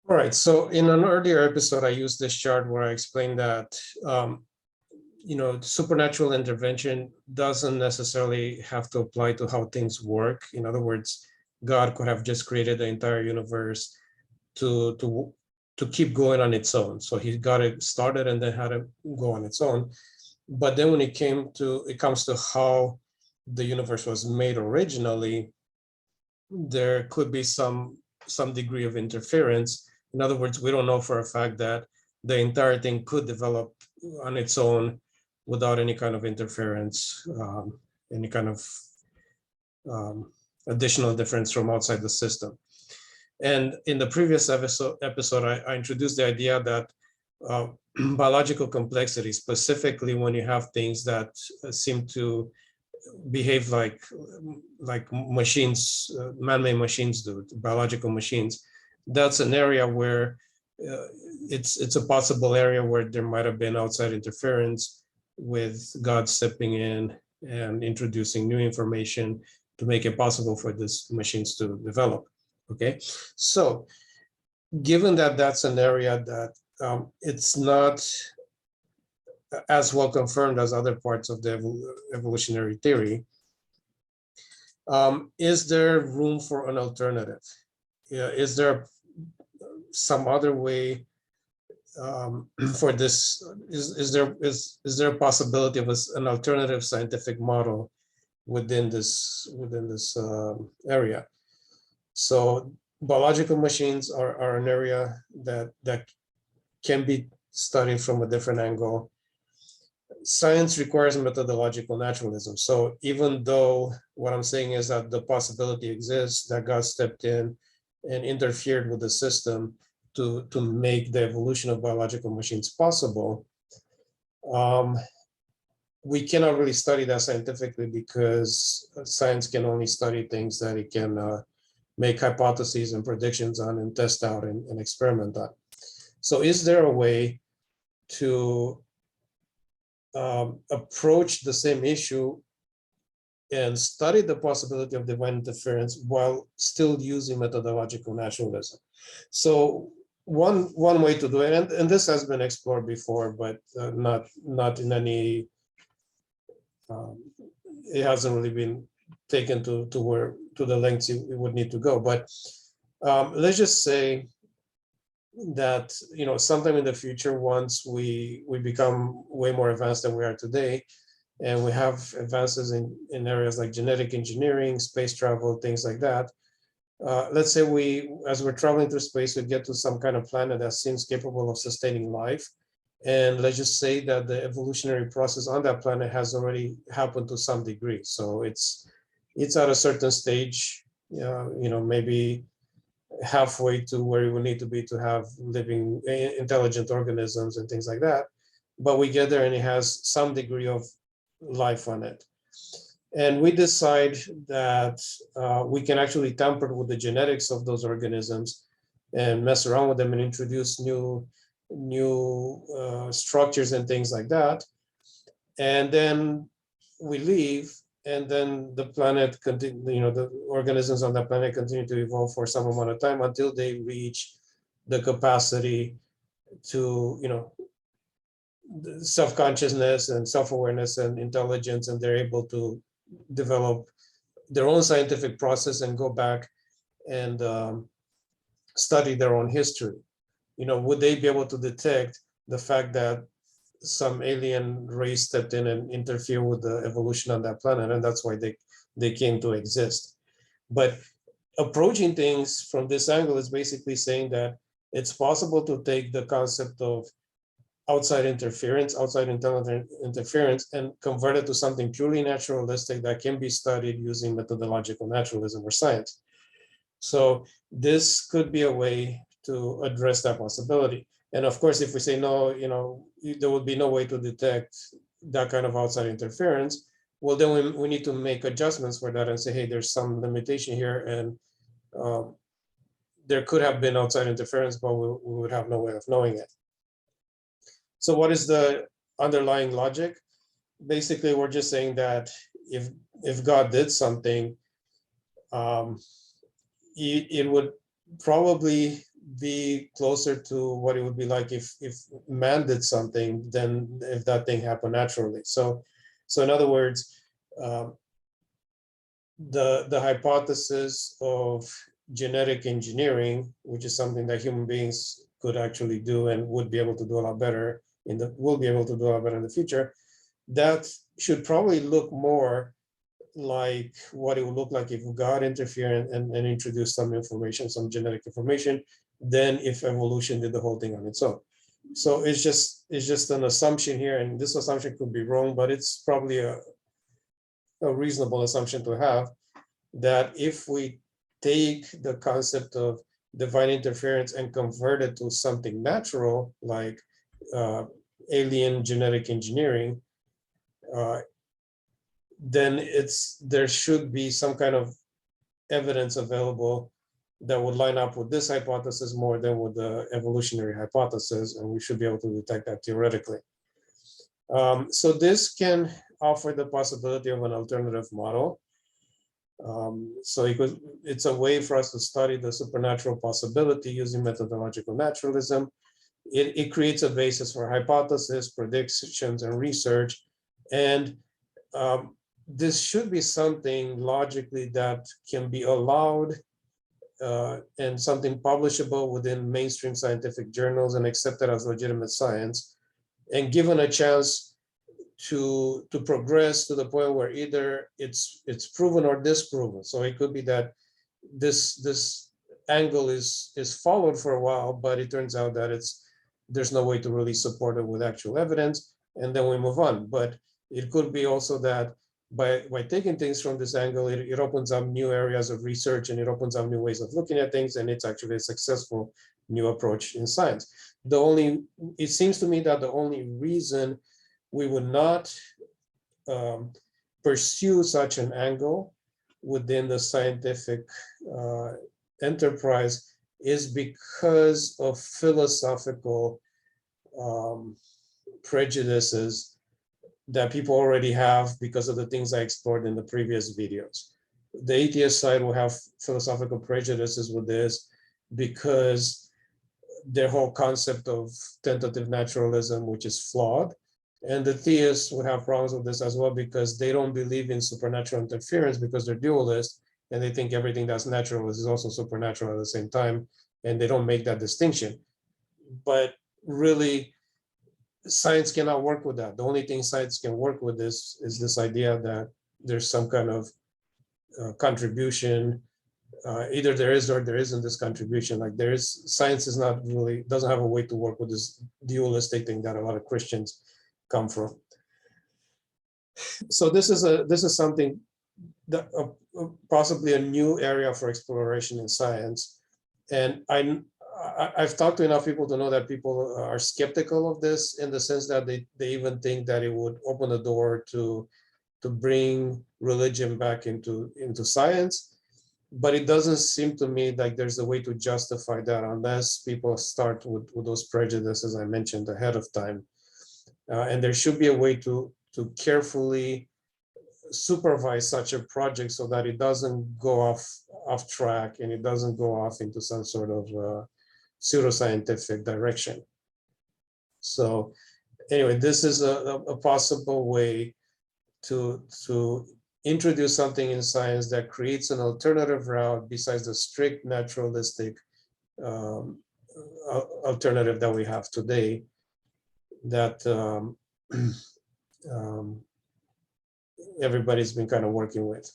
All right. So in an earlier episode, I used this chart where I explained that supernatural intervention doesn't necessarily have to apply to how things work. In other words, God could have just created the entire universe to to to keep going on its own. So he got it started and then had to go on its own. But then when it comes to how the universe was made originally, there could be some degree of interference. In other words, we don't know for a fact that the entire thing could develop on its own without any kind of interference, any kind of additional difference from outside the system. And in the previous episode I introduced the idea that biological complexity, specifically when you have things that seem to behave like machines, man-made machines do, biological machines, that's an area where it's a possible area where there might have been outside interference with God stepping in and introducing new information to make it possible for these machines to develop. Okay, so given that that's an area that it's not as well confirmed as other parts of the evolutionary theory, is there room for an alternative? Is there some other way for this? Is there a possibility of an alternative scientific model within this area? So biological machines are an area that can be studied from a different angle. Science requires methodological naturalism. So even though what I'm saying is that the possibility exists that God stepped in and interfered with the system to make the evolution of biological machines possible, we cannot really study that scientifically because science can only study things that it can make hypotheses and predictions on and test out and experiment on. So is there a way to approach the same issue and study the possibility of divine interference while still using methodological naturalism? So one way to do it, and this has been explored before, but not in any, it hasn't really been taken to the lengths it would need to go. But let's just say that sometime in the future, once we become way more advanced than we are today, and we have advances in areas like genetic engineering, space travel, things like that. Let's say as we're traveling through space, we get to some kind of planet that seems capable of sustaining life. And let's just say that the evolutionary process on that planet has already happened to some degree. So it's at a certain stage, maybe halfway to where we need to be to have living intelligent organisms and things like that. But we get there and it has some degree of life on it. And we decide that we can actually tamper with the genetics of those organisms and mess around with them and introduce new structures and things like that. And then we leave, and then the planet the organisms on that planet continue to evolve for some amount of time until they reach the capacity to, self-consciousness and self-awareness and intelligence, and they're able to develop their own scientific process and go back and study their own history. Would they be able to detect the fact that some alien race stepped in and interfered with the evolution on that planet, and that's why they came to exist? But approaching things from this angle is basically saying that it's possible to take the concept of outside interference, outside intelligent interference, and convert it to something purely naturalistic that can be studied using methodological naturalism or science. So this could be a way to address that possibility. And of course, if we say no, there would be no way to detect that kind of outside interference, well, then we need to make adjustments for that and say, hey, there's some limitation here, and there could have been outside interference, but we would have no way of knowing it. So what is the underlying logic? Basically, we're just saying that if God did something, it would probably be closer to what it would be like if man did something than if that thing happened naturally. So in other words, um, the hypothesis of genetic engineering, which is something that human beings could actually do and would be able to do a lot better will be able to do a lot better in the future, that should probably look more like what it would look like if God interfered and introduced some information, some genetic information, than if evolution did the whole thing on its own. So it's just an assumption here, and this assumption could be wrong, but it's probably a reasonable assumption to have, that if we take the concept of divine interference and convert it to something natural, like alien genetic engineering, then there should be some kind of evidence available that would line up with this hypothesis more than with the evolutionary hypothesis, and we should be able to detect that theoretically. So this can offer the possibility of an alternative model. So it's a way for us to study the supernatural possibility using methodological naturalism. It creates a basis for hypothesis, predictions, and research. And this should be something logically that can be allowed and something publishable within mainstream scientific journals and accepted as legitimate science, and given a chance to progress to the point where either it's proven or disproven. So it could be that this angle is followed for a while, but it turns out that there's no way to really support it with actual evidence, and then we move on. But it could be also that by taking things from this angle, it opens up new areas of research, and it opens up new ways of looking at things, and it's actually a successful new approach in science. It seems to me that the only reason we would not pursue such an angle within the scientific enterprise is because of philosophical prejudices that people already have because of the things I explored in the previous videos. The atheist side will have philosophical prejudices with this because their whole concept of tentative naturalism, which is flawed. And the theists would have problems with this as well because they don't believe in supernatural interference because they're dualists and they think everything that's natural is also supernatural at the same time, and they don't make that distinction. But really, science cannot work with that. The only thing science can work with is this idea that there's some kind of contribution. Either there is or there isn't this contribution. Like science is not really, doesn't have a way to work with this dualistic thing that a lot of Christians come from. So this is something that possibly a new area for exploration in science. And I've talked to enough people to know that people are skeptical of this in the sense that they even think that it would open the door to bring religion back into science. But it doesn't seem to me like there's a way to justify that unless people start with those prejudices I mentioned ahead of time. And there should be a way to carefully supervise such a project so that it doesn't go off track and it doesn't go off into some sort of pseudoscientific direction. So anyway, this is a possible way to introduce something in science that creates an alternative route besides the strict naturalistic alternative that we have today, that everybody's been kind of working with.